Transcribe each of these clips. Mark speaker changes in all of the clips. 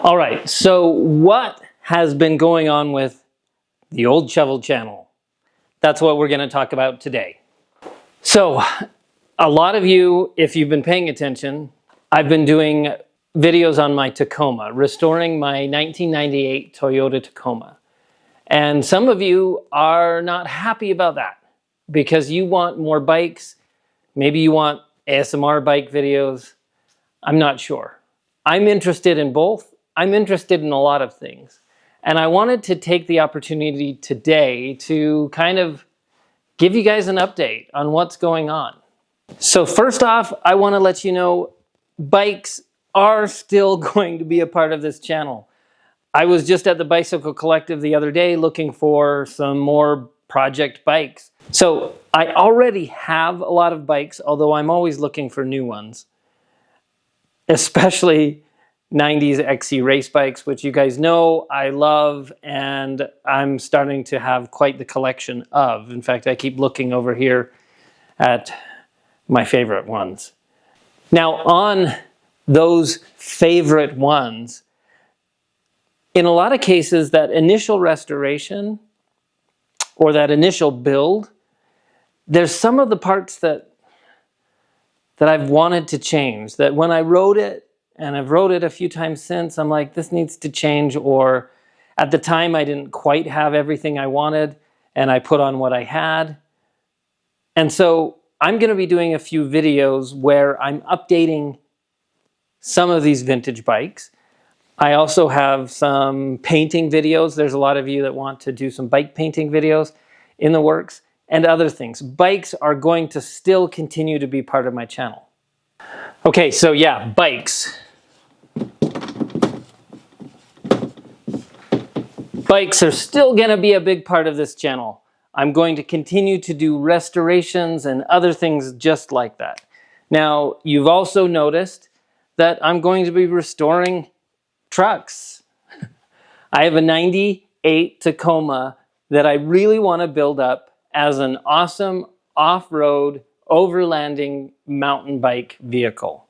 Speaker 1: All right, so what has been going on with the Oldshovel channel? That's what we're going to talk about today. So, a lot of you, if you've been paying attention, I've been doing videos on my Tacoma, restoring my 1998 Toyota Tacoma. And some of you are not happy about that because you want more bikes. Maybe you want ASMR bike videos. I'm not sure. I'm interested in both. I'm interested in a lot of things. And I wanted to take the opportunity today to kind of give you guys an update on what's going on. So first off, I want to let you know bikes are still going to be a part of this channel. I was just at the Bicycle Collective the other day looking for some more project bikes. So I already have a lot of bikes, although I'm always looking for new ones, especially 90s XC race bikes, which you guys know I love, and I'm starting to have quite the collection of. In fact, I keep looking over here at my favorite ones. Now, on those favorite ones, in a lot of cases, that initial restoration or that initial build, there's some of the parts that I've wanted to change, that when I wrote it, and I've wrote it a few times since, I'm like, this needs to change, or at the time I didn't quite have everything I wanted, and I put on what I had. And so I'm going to be doing a few videos where I'm updating some of these vintage bikes. I also have some painting videos. There's a lot of you that want to do some bike painting videos in the works, and other things. Bikes are going to still continue to be part of my channel. Okay, so yeah, bikes. Bikes are still going to be a big part of this channel. I'm going to continue to do restorations and other things just like that. Now, you've also noticed that I'm going to be restoring trucks. I have a 98 Tacoma that I really want to build up as an awesome off-road overlanding mountain bike vehicle.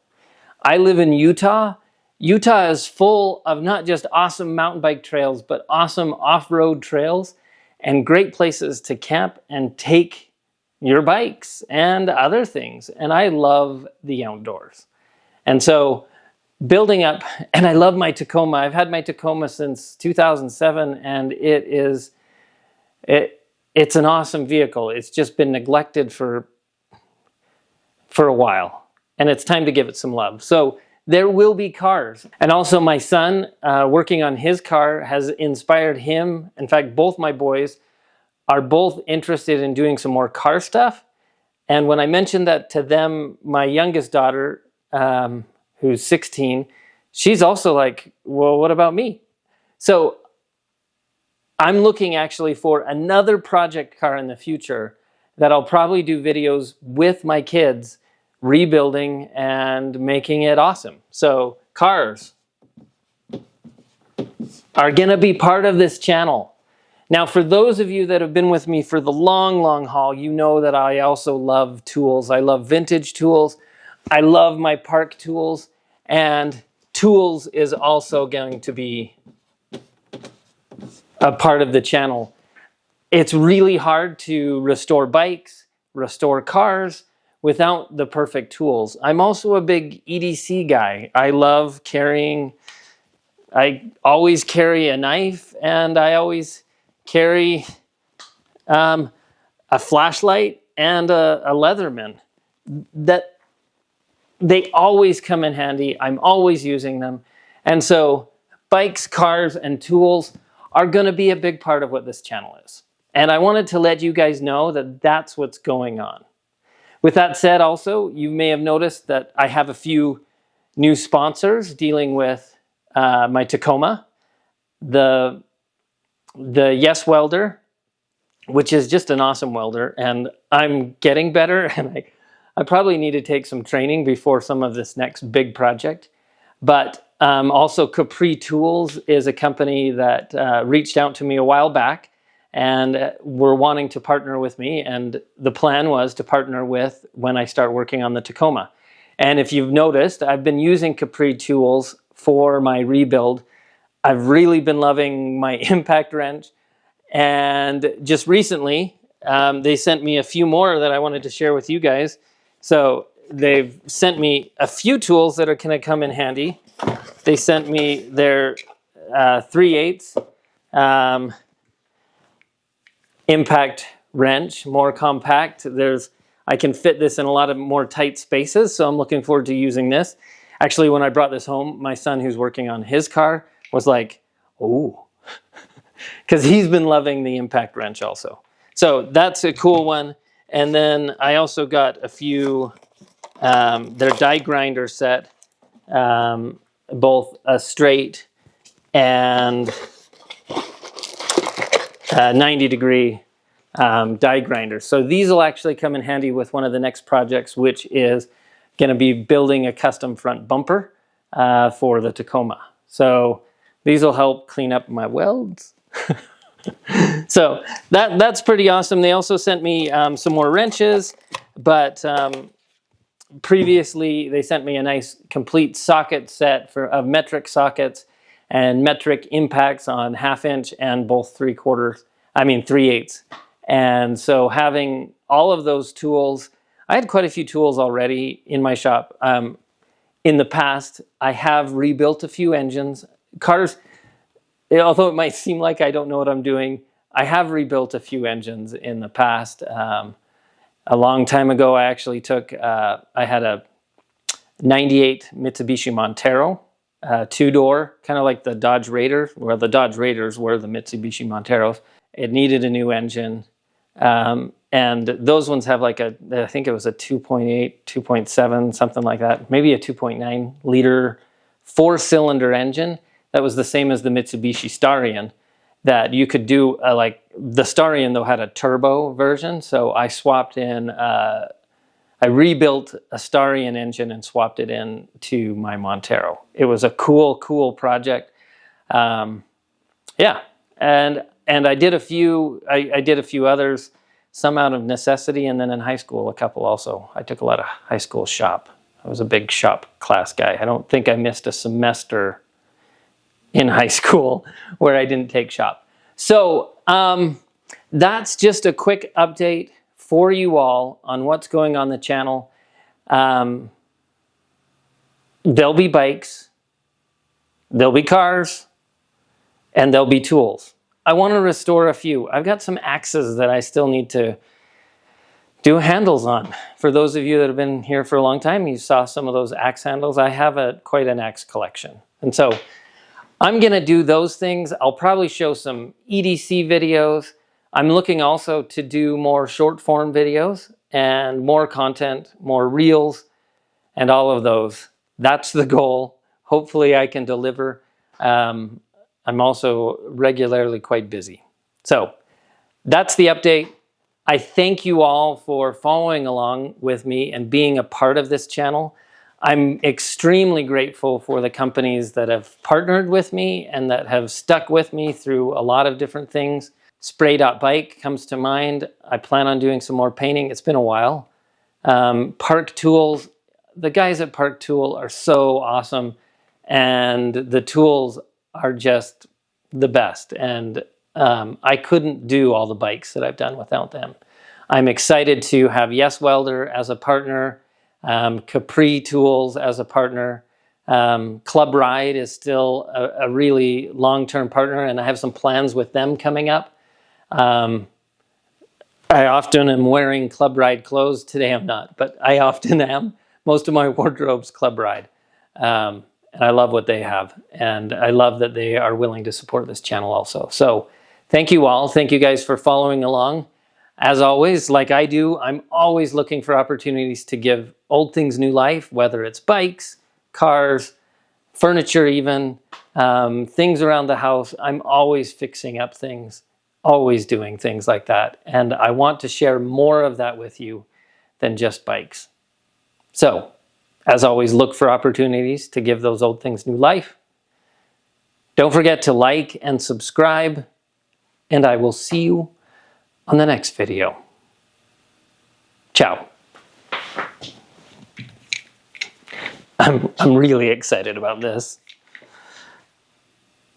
Speaker 1: I live in Utah. Utah is full of not just awesome mountain bike trails, but awesome off-road trails and great places to camp and take your bikes and other things. And I love the outdoors. And so building up, and I love my Tacoma. I've had my Tacoma since 2007, and it's an awesome vehicle. It's just been neglected for a while, and it's time to give it some love. So there will be cars. And also my son, working on his car has inspired him. In fact, both my boys are both interested in doing some more car stuff. And when I mentioned that to them, my youngest daughter, who's 16, she's also like, well, what about me? So I'm looking actually for another project car in the future that I'll probably do videos with my kids rebuilding and making it awesome. So cars are going to be part of this channel. Now, for those of you that have been with me for the long, long haul, you know that I also love tools. I love vintage tools. I love my park tools, and tools is also going to be a part of the channel. It's really hard to restore bikes, restore cars, without the perfect tools. I'm also a big EDC guy. I love carrying, I always carry a knife, and I always carry a flashlight and a Leatherman. That they always come in handy. I'm always using them. And so bikes, cars, and tools are going to be a big part of what this channel is. And I wanted to let you guys know that that's what's going on. With that said, also, you may have noticed that I have a few new sponsors dealing with my Tacoma. The Yes Welder, which is just an awesome welder, and I'm getting better, and I probably need to take some training before some of this next big project. But also Capri Tools is a company that reached out to me a while back and were wanting to partner with me, and the plan was to partner with when I start working on the Tacoma. And if you've noticed, I've been using Capri Tools for my rebuild I've really been loving my impact wrench. And just recently, they sent me a few more that I wanted to share with you guys. So they've sent me a few tools that are going to come in handy. They sent me their 3/8 impact wrench, more compact. I can fit this in a lot of more tight spaces, so I'm looking forward to using this. Actually, when I brought this home, my son, who's working on his car, was like, "Oh," because he's been loving the impact wrench also. So that's a cool one. And then I also got a few, their die grinder set, both a straight and 90-degree die grinder. So these will actually come in handy with one of the next projects, which is going to be building a custom front bumper for the Tacoma. So these will help clean up my welds. So that's pretty awesome. They also sent me some more wrenches, but previously they sent me a nice complete socket set of metric sockets and metric impacts on 1/2 inch and both 3/8. And so having all of those tools, I had quite a few tools already in my shop. In the past, I have rebuilt a few engines. Cars, although it might seem like I don't know what I'm doing, I have rebuilt a few engines in the past. A long time ago, I actually I had a 98 Mitsubishi Montero, 2-door, kind of like the Dodge Raider, where the Dodge Raiders were the Mitsubishi Monteros. It needed a new engine. And those ones have like I think it was a 2.8, 2.7, something like that, maybe a 2.9 liter 4-cylinder engine. That was the same as the Mitsubishi Starion, that you could do like the Starion though had a turbo version. So I swapped in, I rebuilt a Starion engine and swapped it in to my Montero. It was a cool project. Yeah. And I did a few, I did a few others, some out of necessity, and then in high school, a couple also. I took a lot of high school shop. I was a big shop class guy. I don't think I missed a semester in high school where I didn't take shop. So that's just a quick update for you all on what's going on the channel. There'll be bikes, there'll be cars, and there'll be tools. I want to restore a few. I've got some axes that I still need to do handles on. For those of you that have been here for a long time, you saw some of those axe handles. I have quite an axe collection. And so I'm going to do those things. I'll probably show some EDC videos. I'm looking also to do more short form videos and more content, more reels, and all of those. That's the goal. Hopefully I can deliver. I'm also regularly quite busy. So that's the update. I thank you all for following along with me and being a part of this channel. I'm extremely grateful for the companies that have partnered with me and that have stuck with me through a lot of different things. Spray.bike comes to mind. I plan on doing some more painting. It's been a while. Park Tools. The guys at Park Tool are so awesome, and the tools are just the best. And I couldn't do all the bikes that I've done without them. I'm excited to have Yes Welder as a partner, Capri Tools as a partner. Club Ride is still a really long-term partner, and I have some plans with them coming up. I often am wearing Club Ride clothes. Today I'm not, but I often am. Most of my wardrobe's Club Ride. And I love what they have. And I love that they are willing to support this channel also. So thank you all. Thank you guys for following along. As always, like I do, I'm always looking for opportunities to give old things new life, whether it's bikes, cars, furniture even, things around the house. I'm always fixing up things, always doing things like that. And I want to share more of that with you than just bikes. So, as always, look for opportunities to give those old things new life. Don't forget to like and subscribe, and I will see you on the next video. Ciao. I'm really excited about this.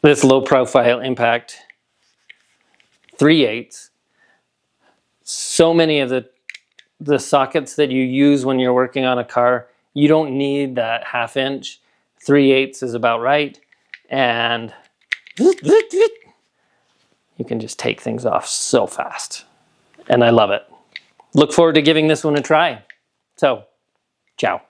Speaker 1: this low profile impact 3/8. So many of the sockets that you use when you're working on a car, you don't need that 1/2 inch. 3/8 is about right. And you can just take things off so fast. And I love it. Look forward to giving this one a try. So, ciao.